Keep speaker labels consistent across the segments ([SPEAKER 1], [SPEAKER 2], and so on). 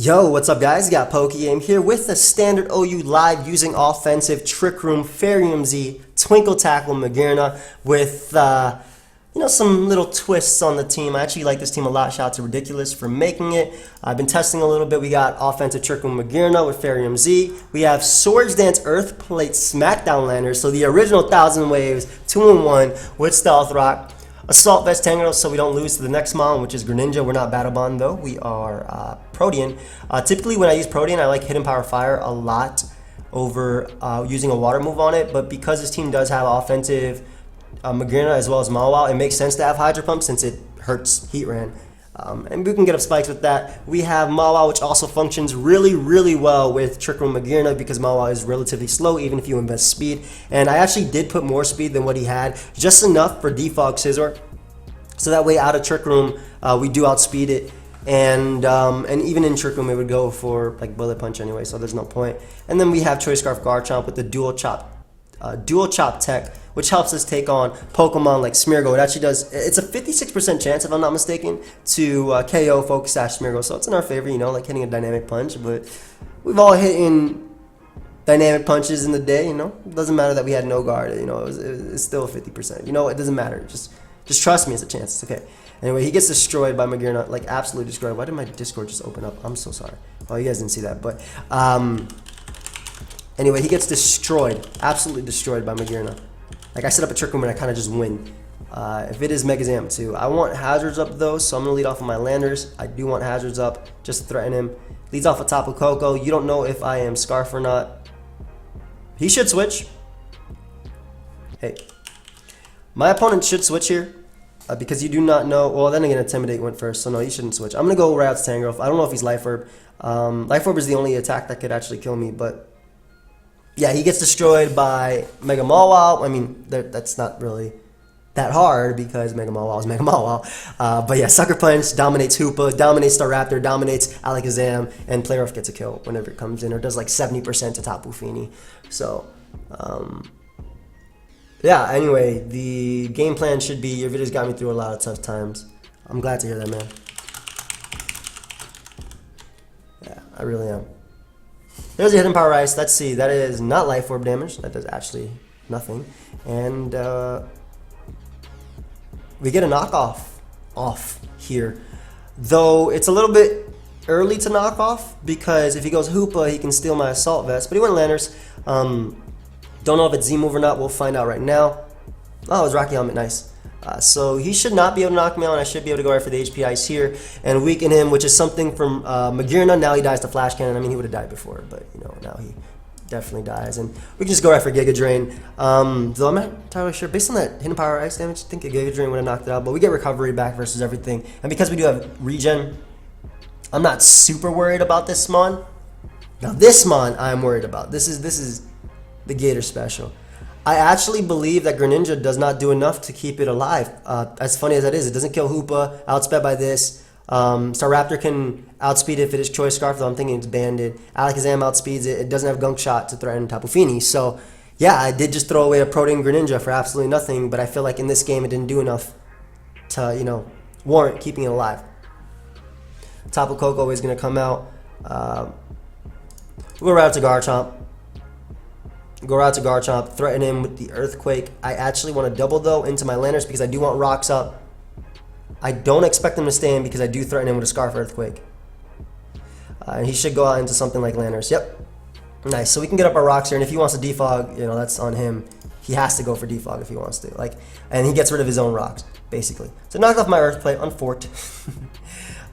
[SPEAKER 1] Yo, what's up guys? Got PokeaimMD here with the standard OU live using offensive Trick Room, PokeaimMD, Twinkle Tackle Magearna with some little twists on the team. I actually like this team a lot. Shout out to Ridiculous for making it. I've been testing a little bit. We got offensive Trick Room Magearna with PokeaimMD. We have Swords Dance Earthplate Smackdown Landers, so the original 1,000 Waves 2-in-1 with Stealth Rock. Assault Vest Tango, so we don't lose to the next mon, which is Greninja. We're not Battle Bond though. We are Protean. Typically when I use Protean, I like Hidden Power Fire a lot over using a water move on it, but because this team does have offensive Magearna as well as Mawile, it makes sense to have Hydro Pump since it hurts Heat Ran. And we can get up spikes with that. We have Mawile, which also functions really well with Trick Room Magearna because Mawile is relatively slow even if you invest speed. And I actually did put more speed than what he had, just enough for Defog Scizor. So that way out of Trick Room, we do outspeed it. And even in Trick Room, it would go for like Bullet Punch anyway, so there's no point. And then we have Choice Scarf Garchomp with the Dual Chop Tech, which helps us take on Pokemon like Smeargle. It actually does, it's a 56% chance, if I'm not mistaken, to KO Focus Sash Smeargle. So it's in our favor, you know, like hitting a Dynamic Punch. But we've all hit in Dynamic Punches in the day, you know. It doesn't matter that we had no guard, you know, it's still 50%. You know, it doesn't matter. Just trust me, it's a chance. It's okay. Anyway, he gets destroyed by Magearna, like absolutely destroyed. Why did my Discord just open up? I'm so sorry. Oh, you guys didn't see that, but anyway, he gets destroyed, absolutely destroyed by Magearna. Like I set up a Trick Room and I kind of just win. If it is Megazam too. I want Hazards up though, so I'm going to lead off with my Landers. I do want Hazards up just to threaten him. Leads off with Tapu Koko. You don't know if I am Scarf or not. He should switch. Hey. My opponent should switch here because you do not know. Well, then again, Intimidate went first, so no, he shouldn't switch. I'm going to go right out to Tangrowth. I don't know if he's Life Orb. Life Orb is the only attack that could actually kill me, but yeah, he gets destroyed by Mega Mawile. I mean, that's not really that hard because Mega Mawile is Mega Mawile. But yeah, Sucker Punch dominates Hoopa, dominates Staraptor, dominates Alakazam, and Playoff gets a kill whenever it comes in, or does like 70% to Tapu Fini. So, yeah, anyway, the game plan should be, your videos got me through a lot of tough times. I'm glad to hear that, man. Yeah, I really am. There's a Hidden Power Ice. Let's see. That is not Life Orb damage. That does actually nothing. And we get a knockoff off here. Though it's a little bit early to knock off because if he goes Hoopa, he can steal my Assault Vest. But he went Landers. Don't know if it's Z-Move or not. We'll find out right now. Oh, it was Rocky Helmet. Nice. So he should not be able to knock me out, and I should be able to go right for the HP Ice here and weaken him, which is something from Magearna. Now he dies to Flash Cannon. I mean, he would have died before, but you know, now he definitely dies. And we can just go right for Giga Drain. Though I'm not entirely sure. Based on that Hidden Power Ice damage, I think a Giga Drain would have knocked it out. But we get recovery back versus everything. And because we do have regen, I'm not super worried about this Mon. Now this Mon I'm worried about. This is the Gator Special. I actually believe that Greninja does not do enough to keep it alive. As funny as that is, it doesn't kill Hoopa, outsped by this. Staraptor can outspeed it if it is Choice Scarf, though I'm thinking it's Banded. Alakazam outspeeds it. It doesn't have Gunk Shot to threaten Tapu Fini. So, yeah, I did just throw away a Protean Greninja for absolutely nothing, but I feel like in this game it didn't do enough to, you know, warrant keeping it alive. Tapu Koko is going to come out. We'll go right out to Garchomp. Go out to Garchomp, threaten him with the Earthquake. I actually want to double, though, into my Landers because I do want Rocks up. I don't expect him to stay in because I do threaten him with a Scarf Earthquake. And he should go out into something like Landers. Yep. Nice. So we can get up our Rocks here, and if he wants to defog, you know, that's on him. He has to go for defog if he wants to. Like, and he gets rid of his own Rocks, basically. So knock off my Earthplate, unforked.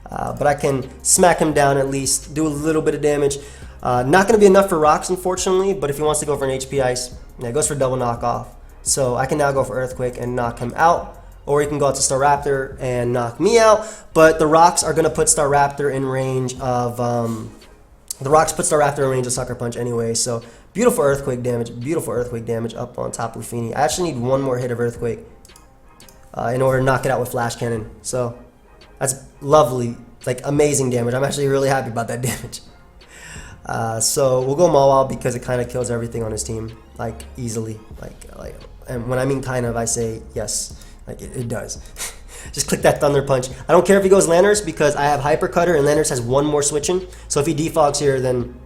[SPEAKER 1] But I can smack him down at least, do a little bit of damage. Not going to be enough for Rocks, unfortunately, but if he wants to go for an HP Ice, yeah, it goes for double knockoff. So I can now go for Earthquake and knock him out, or he can go out to Staraptor and knock me out, but the Rocks are going to put Staraptor in range of, Sucker Punch anyway, so beautiful Earthquake damage up on Tapu Fini. I actually need one more hit of Earthquake in order to knock it out with Flash Cannon, so that's lovely, like amazing damage. I'm actually really happy about that damage. So we'll go Mawile because it kind of kills everything on his team, like easily, like, and when I mean kind of, I say yes, like it does. Just click that Thunder Punch. I don't care if he goes Landers because I have Hyper Cutter and Landers has one more switching. So if he defogs here, then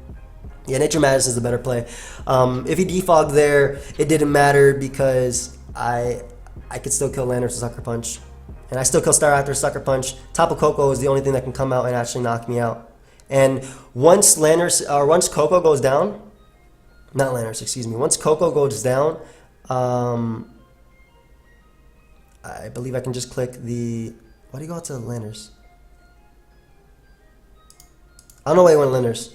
[SPEAKER 1] yeah, Nature Madness is the better play. If he defogged there, it didn't matter because I could still kill Landers with Sucker Punch. And I still kill Staraptor with Sucker Punch. Tapu Koko is the only thing that can come out and actually knock me out. And once Koko goes down, not Landers, excuse me. Once Koko goes down, I believe I can just click the... Why do you go out to Landers? I don't know why you went Landers.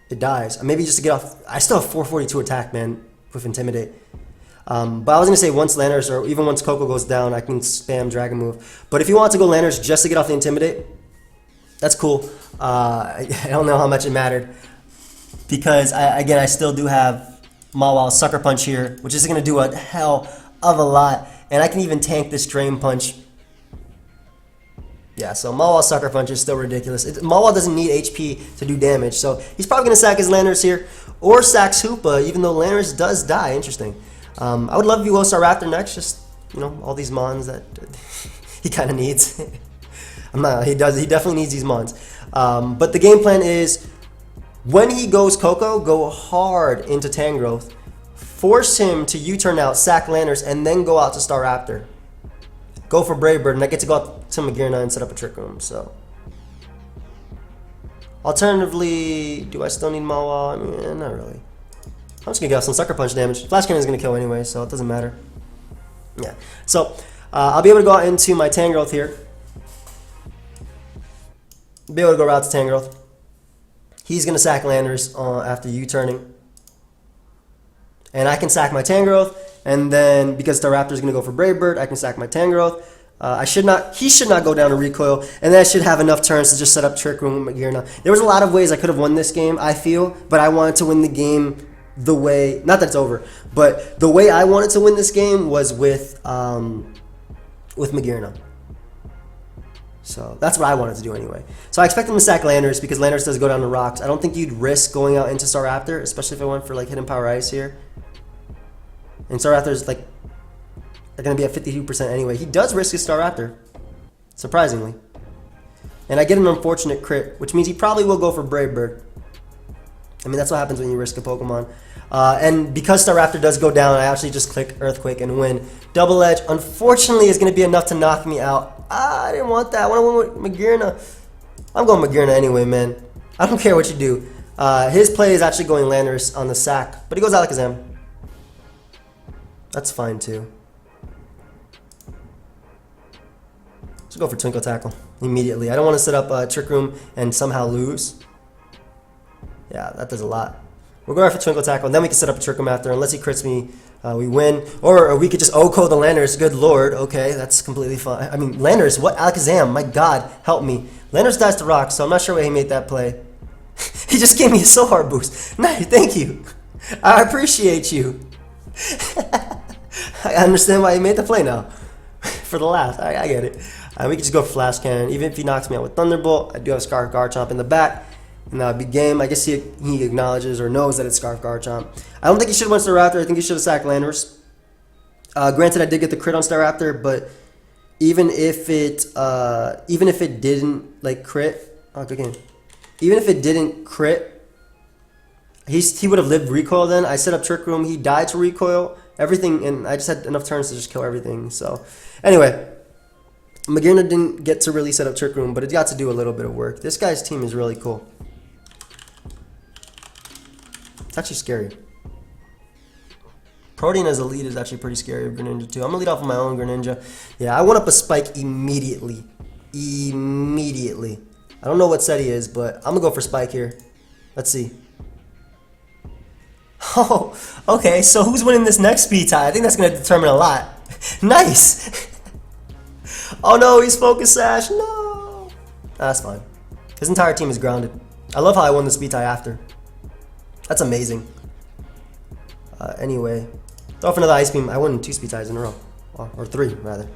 [SPEAKER 1] It dies. Maybe just to get off... I still have 442 attack, man, with Intimidate. But I was going to say once Landers or even once Koko goes down, I can spam Dragon Move. But if you want to go Landers just to get off the Intimidate, that's cool. I don't know how much it mattered. Because, again, I still do have Mawile Sucker Punch here, which is going to do a hell of a lot. And I can even tank this Drain Punch. Yeah, so Mawile Sucker Punch is still ridiculous. Mawile doesn't need HP to do damage, so he's probably going to sack his Landers here. Or sacks Hoopa, even though Landers does die. Interesting. I would love if you go Staraptor next, just, you know, all these Mons that he kind of needs. He definitely needs these Mons. But the game plan is, when he goes Koko, go hard into Tangrowth. Force him to U-turn out, sack Landers, and then go out to Staraptor. Go for Brave Bird, and I get to go out to Magearna and set up a Trick Room, so. Alternatively, do I still need Mawile? I mean, not really. I'm just going to get off some Sucker Punch damage. Flash Cannon is going to kill anyway, so it doesn't matter. Yeah, so I'll be able to go out into my Tangrowth here. Be able to go route to Tangrowth. He's going to sack Landers after U-turning. And I can sack my Tangrowth, and then because Staraptor is going to go for Brave Bird, I can sack my Tangrowth. He should not go down to recoil, and then I should have enough turns to just set up Trick Room with Magearna. There was a lot of ways I could have won this game, I feel, but I wanted to win the game the way, not that it's over, but the way I wanted to win this game was with Magearna. So that's what I wanted to do anyway. So I expect him to sack Landers because Landers does go down to rocks. I don't think you'd risk going out into Staraptor, especially if I went for like Hidden Power Ice here. And Staraptor's like, they're going to be at 52% anyway. He does risk his Staraptor, surprisingly. And I get an unfortunate crit, which means he probably will go for Brave Bird. I mean, that's what happens when you risk a Pokemon. And because Staraptor does go down, I actually just click Earthquake and win. Double Edge, unfortunately, is going to be enough to knock me out. I didn't want that. I want to win with Magearna. I'm going Magearna anyway, man. I don't care what you do. His play is actually going Landers on the sack, but he goes Alakazam. That's fine too. Let's go for Twinkle Tackle immediately. I don't want to set up a Trick Room and somehow lose. Yeah, that does a lot. We're going for Twinkle Tackle, and then we can set up a Trick Room after. Unless he crits me, we win. Or we could just OHKO the Landers. Good lord. Okay, that's completely fine. I mean, Landers, what? Alakazam, my god, help me. Landers dies to Rock, so I'm not sure why he made that play. He just gave me a Soul Heart boost. Nice, thank you. I appreciate you. I understand why he made the play now. For the laugh, I get it. We can just go for Flash Cannon. Even if he knocks me out with Thunderbolt, I do have Scarf Garchomp in the back. And that would be game. I guess he acknowledges or knows that it's Scarf Garchomp. I don't think he should have went Staraptor. I think he should have sacked Landers. Granted, I did get the crit on Staraptor, but even if it didn't like crit, oh, good game. Even if it didn't crit, he would have lived recoil. Then I set up Trick Room. He died to recoil everything, and I just had enough turns to just kill everything. So anyway. Magearna didn't get to really set up Trick Room, but it got to do a little bit of work. This guy's team is really cool. It's actually scary. Protean as a lead is actually pretty scary with Greninja too. I'm going to lead off with my own Greninja. Yeah, I went up a Spike immediately. Immediately. I don't know what set he is, but I'm going to go for Spike here. Let's see. Oh, okay, so who's winning this next speed tie? I think that's going to determine a lot. Nice! Oh no, he's Focus Sash. No. That's fine. His entire team is grounded. I love how I won the speed tie after. That's amazing. Anyway, throw off another Ice Beam. I won 2 speed ties in a row. Or 3, rather.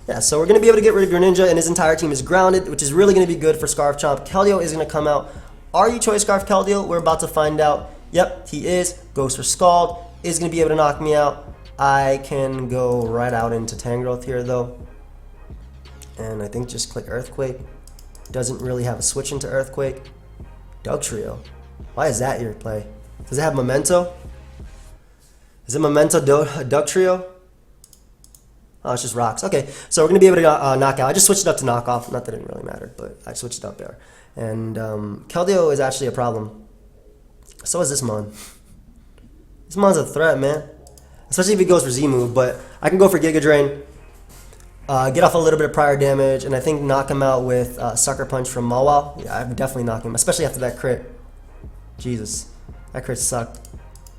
[SPEAKER 1] Yeah, so we're going to be able to get rid of Greninja, and his entire team is grounded, which is really going to be good for Scarf Chomp. Keldeo is going to come out. Are you Choice Scarf Keldeo? We're about to find out. Yep, he is. Goes for Scald. Is going to be able to knock me out. I can go right out into Tangrowth here, though. And I think just click Earthquake. Doesn't really have a switch into Earthquake. Dugtrio. Why is that your play? Does it have Memento? Is it Memento Dugtrio? Oh, it's just rocks. Okay, so we're going to be able to knock out. I just switched it up to knock off. Not that it didn't really matter, but I switched it up there. And Keldeo is actually a problem. So is this Mon. This Mon's a threat, man. Especially if he goes for Z-move, but I can go for Giga Drain. Get off a little bit of prior damage, and I think knock him out with Sucker Punch from Mawile. Yeah, I would definitely knock him, especially after that crit. Jesus, that crit sucked.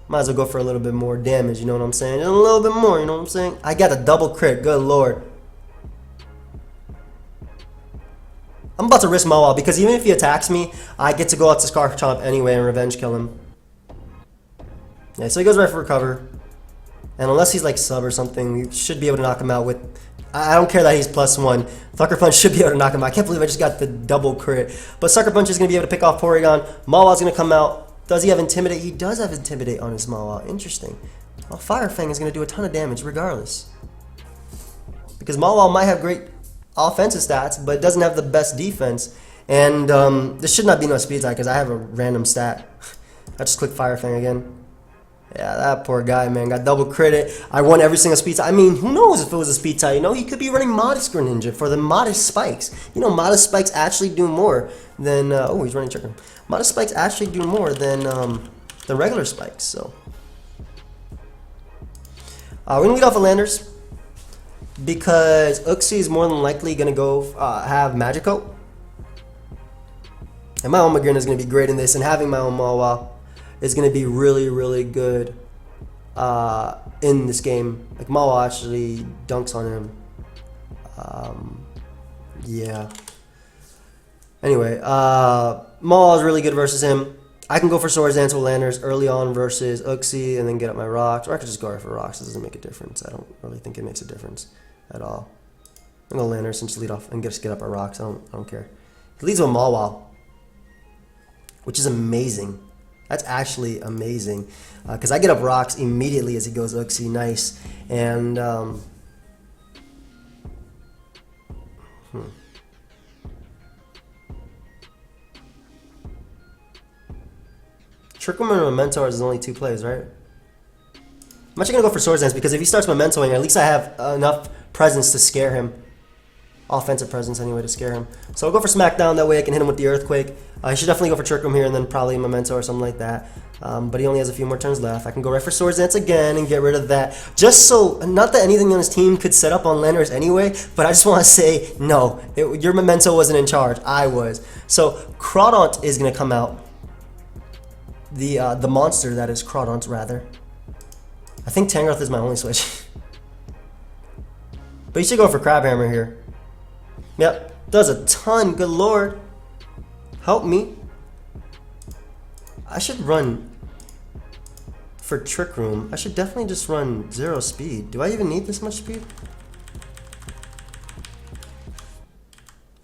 [SPEAKER 1] Might as well go for a little bit more damage, you know what I'm saying? Just a little bit more, you know what I'm saying? I got a double crit, good lord. I'm about to risk Mawile because even if he attacks me, I get to go out to Scarf Chomp anyway and revenge kill him. Yeah, so he goes right for recover. And unless he's like sub or something, we should be able to knock him out with... I don't care that he's +1. Sucker Punch should be able to knock him out. I can't believe I just got the double crit. But Sucker Punch is going to be able to pick off Porygon. Mawile's going to come out. Does he have Intimidate? He does have Intimidate on his Mawile. Interesting. Well, Fire Fang is going to do a ton of damage regardless. Because Mawile might have great offensive stats, but it doesn't have the best defense. And this should not be no speed attack because I have a random stat. I just click Fire Fang again. Yeah, that poor guy, man, got double credit. I won every single speed type. I mean, who knows if it was a speed type? You know, he could be running Modest Greninja for the Modest Spikes. You know, Modest Spikes actually do more than... oh, he's running Trick Room. Modest Spikes actually do more than the regular Spikes, so... we're going to lead off with Landers because Uxie is more than likely going to go have Magikarp. And my own Magearna is going to be great in this, and having my own Mawile is going to be really, really good in this game. Like, Mawile actually dunks on him. Yeah. Anyway, Mawile is really good versus him. I can go for Swords Dance with Landers early on versus Uxie and then get up my rocks. Or I could just go right for rocks. It doesn't make a difference. I don't really think it makes a difference at all. I'm going to Landers and just lead off and just get up our rocks. I don't care. He leads with Mawile, which is amazing. That's actually amazing. Because I get up rocks immediately as he goes Uxie. Nice. And... Trick Room and Memento is only 2 plays, right? I'm actually going to go for Swords Dance because if he starts Mementoing, at least I have enough presence to scare him. Offensive presence anyway to scare him. So I'll go for Smackdown, that way I can hit him with the Earthquake. I should definitely go for Trick Room here and then probably Memento or something like that. But he only has a few more turns left. I can go right for Swords Dance again and get rid of that. Just so, not that anything on his team could set up on Landers anyway, but I just want to say, no, your Memento wasn't in charge. I was. So Crawdaunt is going to come out. The monster that is Crawdaunt, rather. I think Tangrowth is my only switch. But you should go for Crabhammer here. Yep, does a ton, good lord. Help me. I should run for Trick Room. I should definitely just run 0 speed. Do I even need this much speed?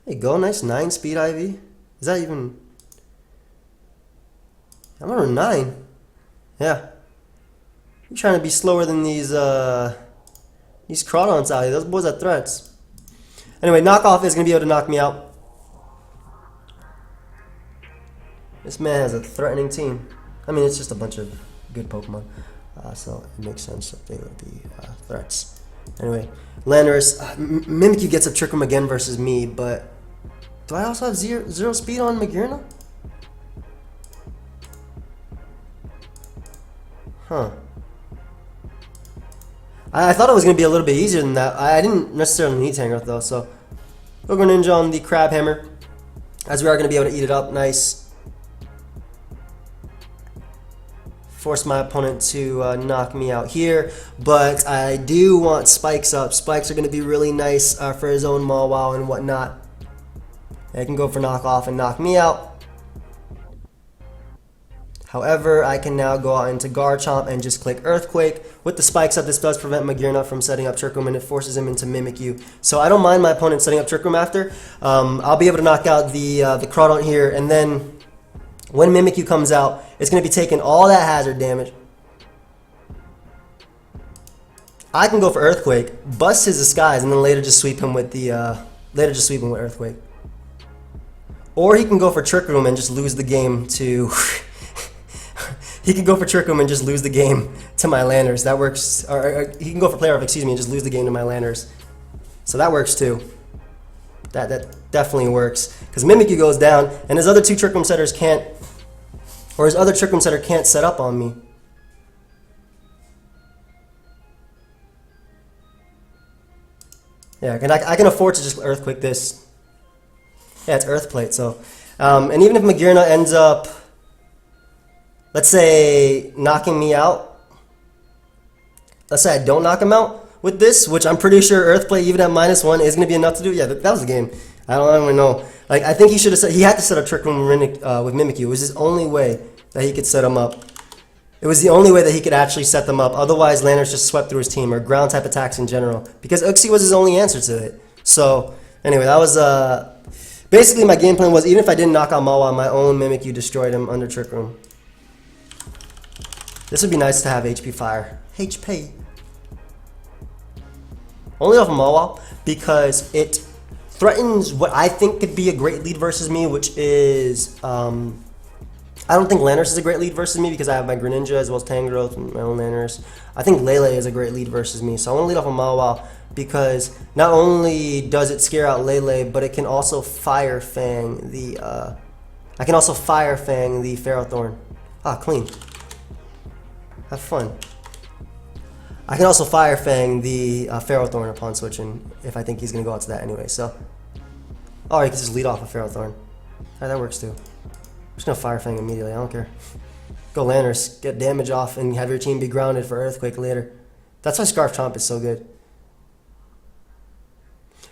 [SPEAKER 1] There you go, nice 9 speed IV. Is that even... I'm gonna run 9. Yeah. I'm trying to be slower than these Crawdons out here. Those boys are threats. Anyway, Knockoff is gonna be able to knock me out. This man has a threatening team. I mean, it's just a bunch of good Pokemon. So it makes sense that they would be threats. Anyway, Landorus. Mimikyu gets a Trick Room again versus me, but do I also have zero speed on Magearna? Huh. I thought it was going to be a little bit easier than that. I didn't necessarily need Tangrowth though, so we'll go Ninja on the Crabhammer, as we are going to be able to eat it up. Nice. Force my opponent to knock me out here, but I do want Spikes up. Spikes are going to be really nice for his own Mawile and whatnot. I can go for Knockoff and knock me out. However, I can now go out into Garchomp and just click Earthquake. With the Spikes up, this does prevent Magearna from setting up Trick Room, and it forces him into Mimikyu. So I don't mind my opponent setting up Trick Room after. I'll be able to knock out the Crawdaunt here, and then when Mimikyu comes out, it's going to be taking all that hazard damage. I can go for Earthquake, bust his disguise, and then later just sweep him with the Later just sweep him with Earthquake. Or he can go for Trick Room and just lose the game to... he can go for Trick Room and just lose the game to my Landers. That works. Or he can go for Play Rough, excuse me, and just lose the game to my Landers. So that works too. That definitely works. Because Mimikyu goes down, and his other two Trick Room setters can't... Or his other Trick Room setter can't set up on me. Yeah, I can afford to just Earthquake this. Yeah, it's Earth Plate, so... and even if Magearna ends up, let's say, knocking me out. Let's say I don't knock him out with this, which I'm pretty sure Earth Plate, even at -1, is going to be enough to do. Yeah, that was the game. I don't even know. Like, I think he should have said... He had to set up Trick Room with Mimikyu. It was his only way that he could set him up. It was the only way that he could actually set them up. Otherwise, Landers just swept through his team, or ground type attacks in general. Because Uxie was his only answer to it. So, anyway, that was... basically, my game plan was, even if I didn't knock out Mawa, my own Mimikyu destroyed him under Trick Room. This would be nice to have HP Fire. HP. Only off of Mawa, because it threatens what I think could be a great lead versus me, which is... I don't think Landers is a great lead versus me because I have my Greninja as well as Tangrowth and my own Landers. I think Lele is a great lead versus me. So I want to lead off of Mawile because not only does it scare out Lele, but it can also Fire Fang the... I can also Fire Fang the Ferrothorn. Ah, clean. Have fun. I can also Fire Fang the Ferrothorn upon switching if I think he's going to go out to that anyway. So, or you can just lead off a Ferrothorn. Alright, that works too. I'm just going to Fire Fang immediately, I don't care. Go Landers, get damage off, and have your team be grounded for Earthquake later. That's why Scarf Chomp is so good.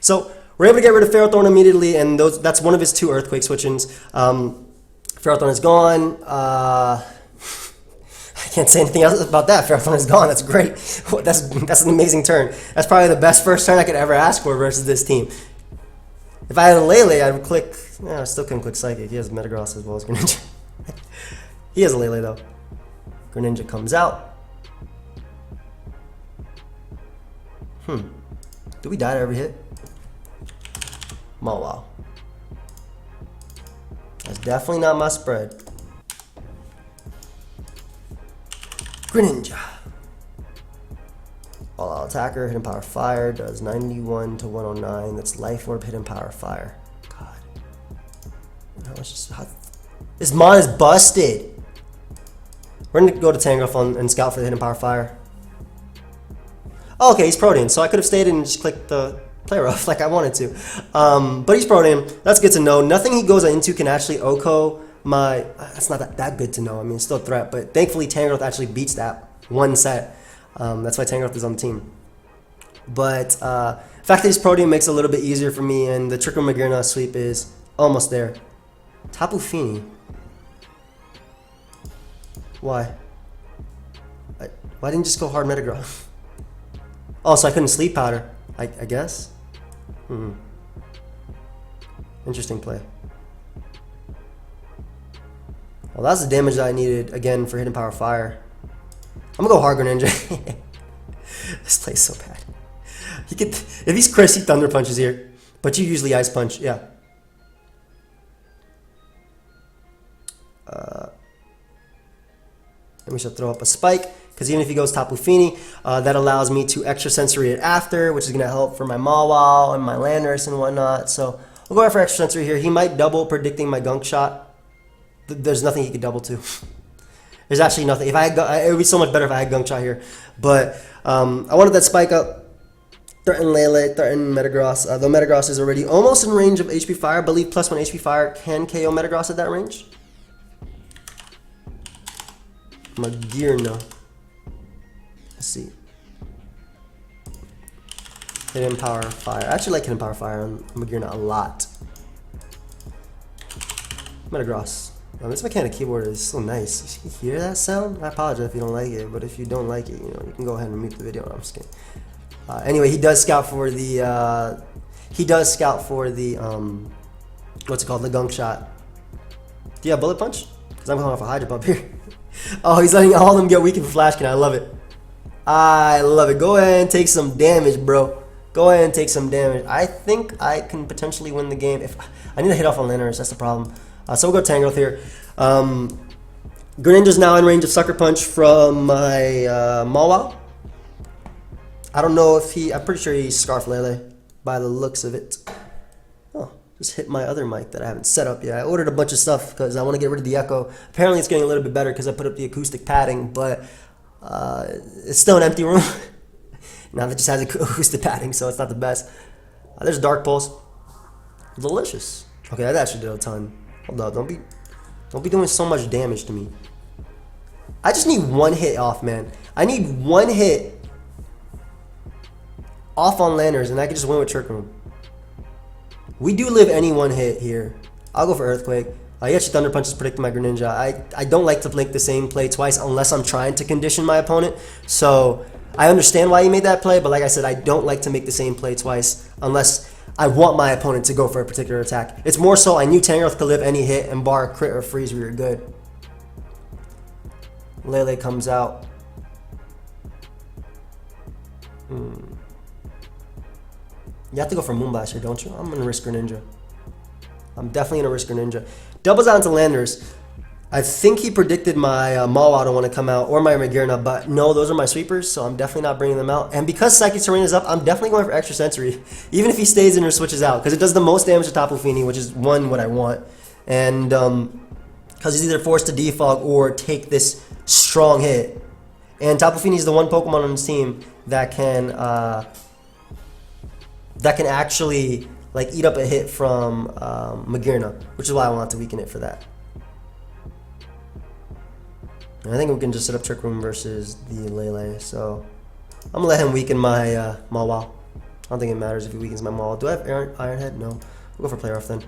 [SPEAKER 1] So, we're able to get rid of Ferrothorn immediately, and that's one of his two Earthquake switch-ins. Ferrothorn is gone. I can't say anything else about that. Ferrothorn is gone. That's great. That's an amazing turn. That's probably the best first turn I could ever ask for versus this team. If I had a Lele, I would click... I still couldn't click Psychic. He has Metagross as well as Greninja. He has a Lele, though. Greninja comes out. Do we die to every hit? Mawile. That's definitely not my spread. Greninja. All-out attacker, hidden power fire, does 91 to 109. That's life orb, hidden power fire. God. This mon is busted. We're going to go to Tangrowth and scout for the hidden power fire. Oh, okay, he's Protean, so I could have stayed and just clicked the Play Rough like I wanted to. But he's Protean. That's good to know. Nothing he goes into can actually OHKO my... That's not that good to know. I mean, it's still a threat, but thankfully Tangrowth actually beats that one set. That's why Tangrowth is on the team. But the fact that he's Protean makes it a little bit easier for me, and the Trick Room Magearna sweep is almost there. Tapu Fini. Why? Why didn't you just go hard Metagross? Oh, so I couldn't Sleep Powder, I guess? Interesting play. Well, that's the damage that I needed, again, for Hidden Power Fire. I'm gonna go hard Greninja. This play's so bad. He could, if he's Chris, he Thunder Punches here. But you usually Ice Punch, yeah. And we shall throw up a Spike, because even if he goes Tapu Fini, that allows me to Extra Sensory it after, which is going to help for my Mawile and my Landorus and whatnot. So we'll go for Extra Sensory here. He might double, predicting my Gunk Shot. There's nothing he could double to. There's actually nothing. If I had, it would be so much better if I had Gunk Shot here. But I wanted that Spike up. Threaten Lele, threaten Metagross. Though Metagross is already almost in range of HP Fire. I believe +1 HP Fire can KO Metagross at that range. Magearna. Let's see. Hidden Power Fire. I actually like Hidden Power Fire on Magearna a lot. Metagross. This mechanic keyboard is so nice. You hear that sound? I apologize if you don't like it, but if you don't like it, you know, you can go ahead and mute the video. No, I'm just kidding. Anyway, he does scout for the what's it called, the Gunk Shot. Do you have Bullet Punch? Because I'm going off a Hydro Pump here. Oh, he's letting all of them get weakened for Flash Cannon. I love it. I love it. Go ahead and take some damage, bro. Go ahead and take some damage. I think I can potentially win the game. If I need to hit off on Lanners, that's the problem. So we'll go Tangrowth here. Greninja's now in range of Sucker Punch from my Mawile. I don't know if I'm pretty sure he Scarf Lele by the looks of it. Oh, just hit my other mic that I haven't set up yet. I ordered a bunch of stuff because I want to get rid of the echo. Apparently it's getting a little bit better because I put up the acoustic padding, but it's still an empty room. Now that just has acoustic padding, so it's not the best. There's Dark Pulse. Delicious. Okay, that actually did a ton. Hold up, don't be doing so much damage to me. I just need one hit off, man. I need one hit off on Lanners, and I can just win with Trick Room. We do live any one hit here. I'll go for Earthquake. Actually, Thunder Punch is predicting my Greninja. I don't like to blink the same play twice unless I'm trying to condition my opponent. So I understand why he made that play, but like I said, I don't like to make the same play twice unless I want my opponent to go for a particular attack. It's more so I knew Tangrowth could live any hit, and bar crit or freeze, we were good. Lele comes out. You have to go for Moonblast here, don't you? I'm going to risk Greninja. I'm definitely going to risk Greninja. Doubles out into Landers. I think he predicted my Mawile to want to come out, or my Magearna, but no, those are my sweepers, so I'm definitely not bringing them out. And because Psychic Terrain is up, I'm definitely going for Extra Sensory, even if he stays in or switches out, because it does the most damage to Tapu Fini, which is what I want. And because he's either forced to defog or take this strong hit. And Tapu Fini is the one Pokemon on his team that can actually like eat up a hit from Magearna, which is why I want to weaken it for that. And I think we can just set up Trick Room versus the Lele, so I'm gonna let him weaken my Mawile. I don't think it matters if he weakens my Mawile. Do I have Iron Head? No. We'll go for Play Rough then.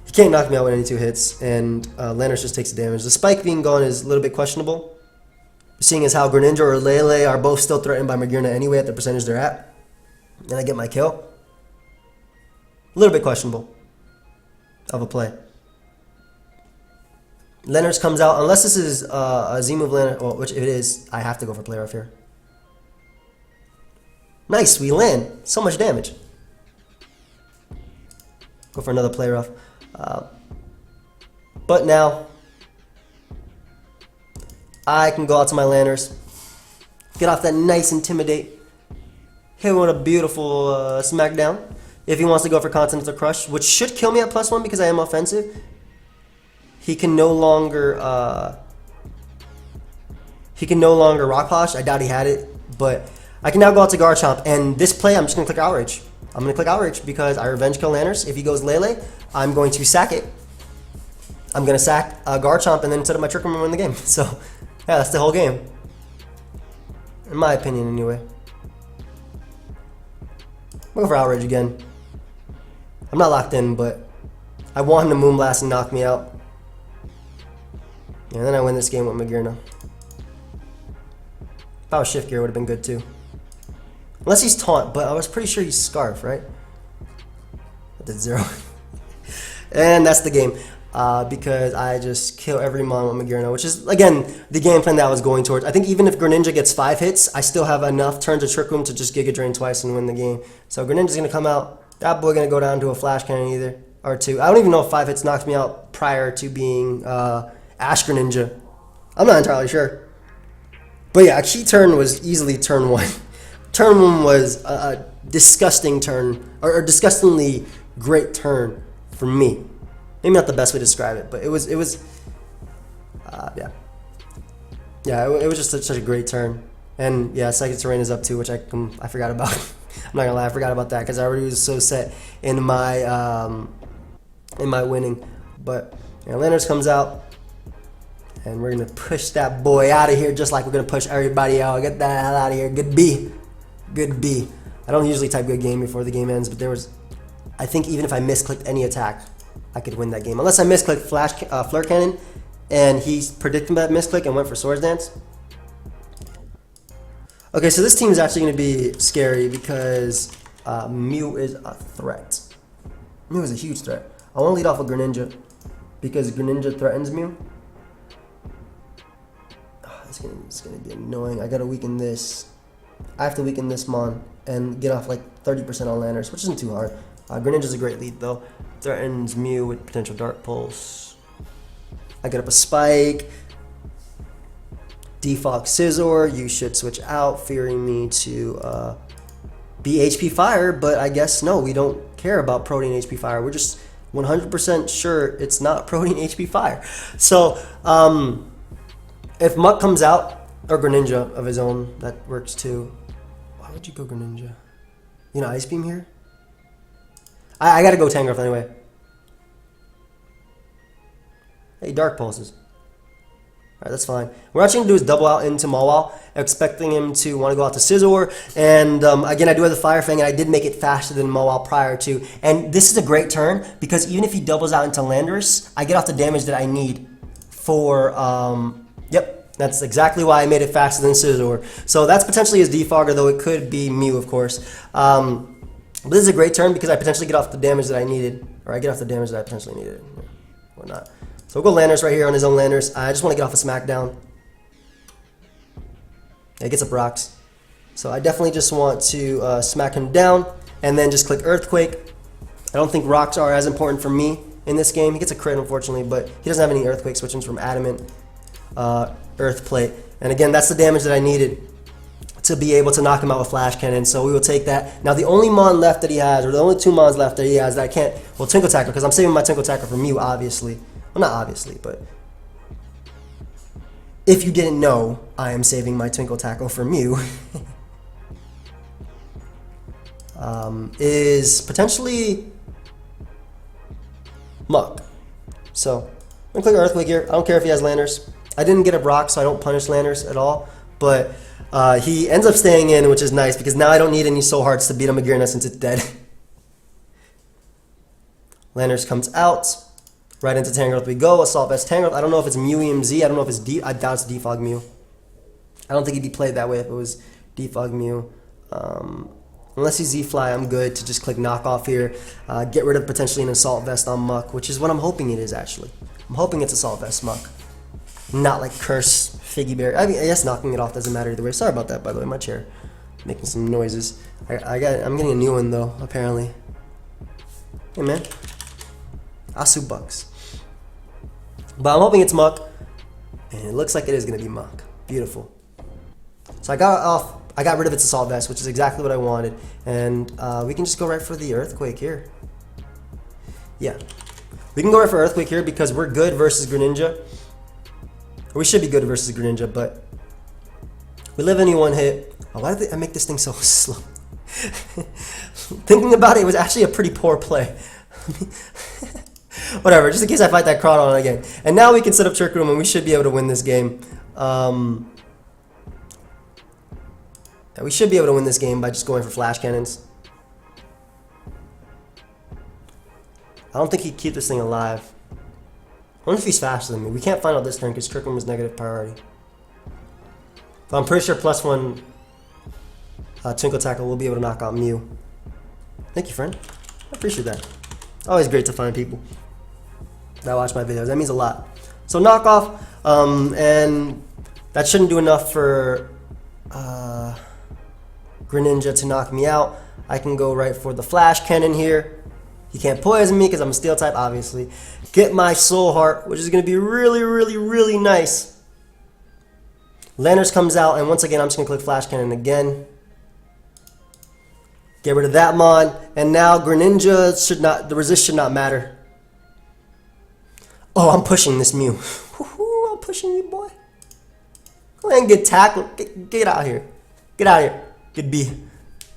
[SPEAKER 1] He can't knock me out with any 2 hits, and Lanners just takes the damage. The Spike being gone is a little bit questionable, seeing as how Greninja or Lele are both still threatened by Magearna anyway at the percentage they're at. And I get my kill. A little bit questionable of a play. Lanners comes out, unless this is a Z-move Lanners, well, which if it is, I have to go for Play Rough here. Nice, we land. So much damage. Go for another Play Rough. But now, I can go out to my Lanners, get off that nice Intimidate, hit with a beautiful Smackdown. If he wants to go for Continental Crush, which should kill me at +1 because I am offensive, he can no longer Rock Polish. I doubt he had it, but I can now go out to Garchomp, and this play I'm just gonna click Outrage. I'm gonna click Outrage because I revenge kill Lanners. If he goes Lele, I'm going to sack it. I'm gonna sack Garchomp and then set up my Trick Room and win the game. So yeah, that's the whole game, in my opinion, anyway. I'll go for Outrage again. I'm not locked in, but I want him to Moonblast and knock me out. And then I win this game with Magearna. If I was Shift Gear, it would have been good too. Unless he's Taunt, but I was pretty sure he's Scarf, right? I did 0. And that's the game. Because I just kill every Mon with Magearna, which is, again, the game plan that I was going towards. I think even if Greninja gets 5 hits, I still have enough turns of Trick Room to just Giga Drain twice and win the game. So Greninja's going to come out. That boy going to go down to a Flash Cannon either, or 2. I don't even know if 5 hits knocks me out prior to being Ash Greninja. I'm not entirely sure. But yeah, a key turn was easily turn 1. Turn 1 was a disgusting turn, or disgustingly great turn for me. Maybe not the best way to describe it, but it was yeah. Yeah, it was just such a great turn. And yeah, Psychic Terrain is up too, which I forgot about. I'm not gonna lie, I forgot about that because I already was so set in my winning. But yeah, Lanners comes out, and we're gonna push that boy out of here just like we're gonna push everybody out. Get that hell out of here. Good B. Good B. I don't usually type good game before the game ends, but there was, I think even if I misclicked any attack, I could win that game. Unless I misclicked Flare Cannon, and he predicted that misclick and went for Swords Dance. Okay, so this team is actually going to be scary because Mew is a threat. Mew is a huge threat. I want to lead off with Greninja because Greninja threatens Mew. Oh, it's gonna be annoying. I gotta weaken this. I have to weaken this Mon and get off like 30% on Landers, which isn't too hard. Greninja's a great lead though. Threatens Mew with potential Dark Pulse. I get up a Spike. Defog Scizor, you should switch out, fearing me to be HP Fire, but I guess no, we don't care about Protein HP Fire. We're just 100% sure it's not Protein HP Fire. So, if Muck comes out, or Greninja of his own, that works too. Why would you go Greninja? You know, Ice Beam here? I gotta go Tangrowth anyway. Hey, Dark Pulses. Alright, that's fine. What we're actually going to do is double out into Mawile, expecting him to want to go out to Scizor. And again, I do have the Fire Fang, and I did make it faster than Mawile prior to. And this is a great turn, because even if he doubles out into Landorus, I get off the damage that I need for... yep, that's exactly why I made it faster than Scizor. So that's potentially his Defogger, though it could be Mew, of course. But this is a great turn, because I potentially get off the damage that I needed. Or I get off the damage that I potentially needed. Or not. So we'll go Landorus right here on his own Landorus. I just want to get off a Smackdown. Yeah, he gets up rocks. So I definitely just want to smack him down and then just click Earthquake. I don't think rocks are as important for me in this game. He gets a crit, unfortunately, but he doesn't have any Earthquake switchings from Adamant, Earth Plate. And again, that's the damage that I needed to be able to knock him out with Flash Cannon. So we will take that. Now the only Mon left that he has, or the only two Mons left that he has that I can't, well, Tinkle Tackle, because I'm saving my Tinkle Tackle for Mew, obviously. Well, not obviously, but if you didn't know, I am saving my Twinkle Tackle for Mew. Is potentially Muck. So I'm gonna click Earthquake here. I don't care if he has Landers. I didn't get a Brock, so I don't punish Landers at all. But he ends up staying in, which is nice, because now I don't need any Soul Hearts to beat a Magearna since it's dead. Landers comes out. Right into Tangrowth we go. Assault Vest Tangrowth. I don't know if it's Mew-EMZ. I don't know if it's I doubt it's Defog Mew. I don't think he'd be played that way if it was Defog Mew. Unless he's Z-Fly, I'm good to just click Knockoff here. Get rid of potentially an Assault Vest on Muck, which is what I'm hoping it is, actually. I'm hoping it's Assault Vest Muck. Not like Curse, Figgy Berry. I mean, I guess knocking it off doesn't matter either way. Sorry about that, by the way. My chair making some noises. I'm getting a new one, though, apparently. Hey, man. Asu Bucks. But I'm hoping it's Muck, and it looks like it is going to be Muck. Beautiful. So I got rid of its Assault Vest, which is exactly what I wanted, and we can just go right for the Earthquake here. Yeah, we can go right for Earthquake here because we're good versus Greninja. Or we should be good versus Greninja, but we live in one hit. Oh, why did I make this thing so slow? Thinking about it, it was actually a pretty poor play. Whatever, just in case I fight that Crawdon again. And now we can set up Trick Room and we should be able to win this game. We should be able to win this game by just going for Flash Cannons. I don't think he'd keep this thing alive. I wonder if he's faster than me. We can't find out this turn because Trick Room is negative priority. But I'm pretty sure +1 Twinkle Tackle will be able to knock out Mew. Thank you, friend. I appreciate that. Always great to find people that watch my videos. That means a lot. So knockoff, and that shouldn't do enough for Greninja to knock me out. I can go right for the Flash Cannon here. He can't poison me because I'm a Steel type, obviously. Get my Soul Heart, which is going to be really, really, really nice. Landers comes out, and once again, I'm just going to click Flash Cannon again. Get rid of that Mon, and now Greninja should not, the resist should not matter. Oh, I'm pushing this Mew. I'm pushing you, boy. Go ahead and get tackled. Get out here. Get out here. Get B.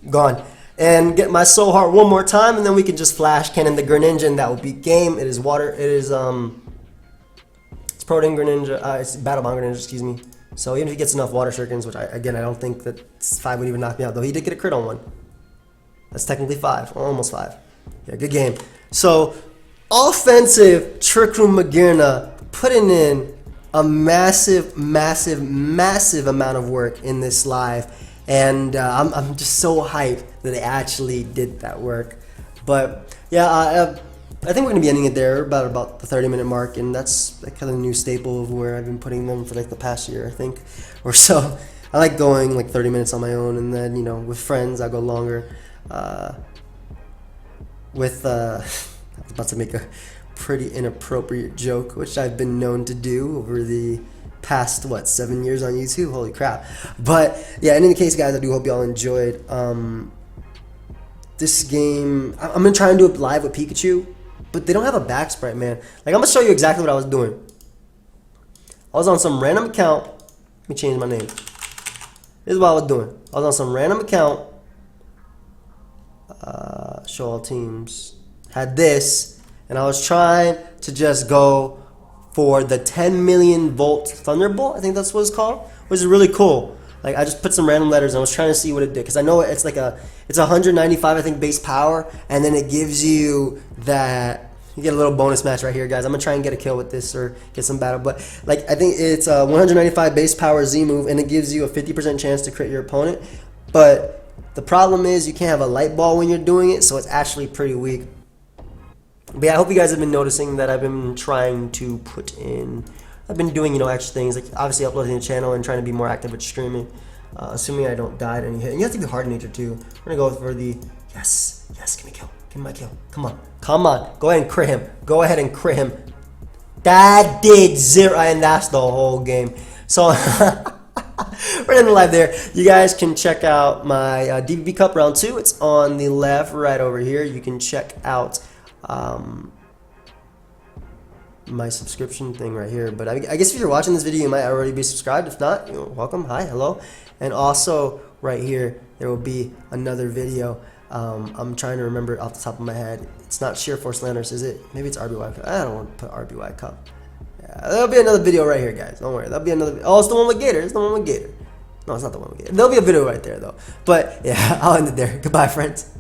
[SPEAKER 1] Gone. And get my Soul Heart one more time, and then we can just Flash Cannon the Greninja, and that will be game. It is water. It is, it's Protein Greninja. It's Battle Bond Greninja, excuse me. So even if he gets enough Water Shurikens, which I don't think that 5 would even knock me out, though he did get a crit on one. That's technically 5, almost 5. Yeah, good game. So, offensive Trick Room Magearna putting in a massive, massive, massive amount of work in this live. And I'm just so hyped that they actually did that work. But, yeah, I think we're going to be ending it there about the 30-minute mark. And that's like kind of a new staple of where I've been putting them for like the past year, I think, or so. I like going like 30 minutes on my own, and then, you know, with friends I go longer. With I was about to make a pretty inappropriate joke, which I've been known to do over the past 7 years on YouTube. Holy crap! But yeah, in any case, guys, I do hope y'all enjoyed this game. I'm gonna try and do it live with Pikachu, but they don't have a back sprite, man. Like, I'm gonna show you exactly what I was doing. I was on some random account. Let me change my name. This is what I was doing. I was on some random account. Show all teams. Had this, and I was trying to just go for the 10 million volt Thunderbolt. I think that's what it's called. Which is really cool. Like, I just put some random letters and I was trying to see what it did, because I know it's like it's 195, I think, base power, and then it gives you that. You get a little bonus match right here, guys. I'm gonna try and get a kill with this or get some battle, but like, I think it's a 195 base power Z move, and it gives you a 50% chance to crit your opponent. But the problem is you can't have a light ball when you're doing it, so it's actually pretty weak. But yeah, I hope you guys have been noticing that I've been trying to put in. I've been doing, you know, extra things, like obviously uploading the channel and trying to be more active with streaming. Assuming I don't die at any hit. And you have to be hard nature too. We're gonna go for the yes, give me a kill. Give me my kill. Come on. Come on. Go ahead and crit him. Go ahead and crit him. That did 0, and that's the whole game. So we're in the live there. You guys can check out my DBB Cup round 2. It's on the left, right over here. You can check out my subscription thing right here. But I guess if you're watching this video, you might already be subscribed. If not, you know, welcome. Hi, hello. And also right here, there will be another video. I'm trying to remember it off the top of my head. It's not Sheer Force Landers, is it? Maybe it's RBY Cup. I don't want to put RBY Cup. Yeah, there'll be another video right here, guys. Don't worry. There'll be another. Oh, it's the one with Gator. It's the one with Gator. No, it's not the one with Gator. There'll be a video right there, though. But yeah, I'll end it there. Goodbye, friends.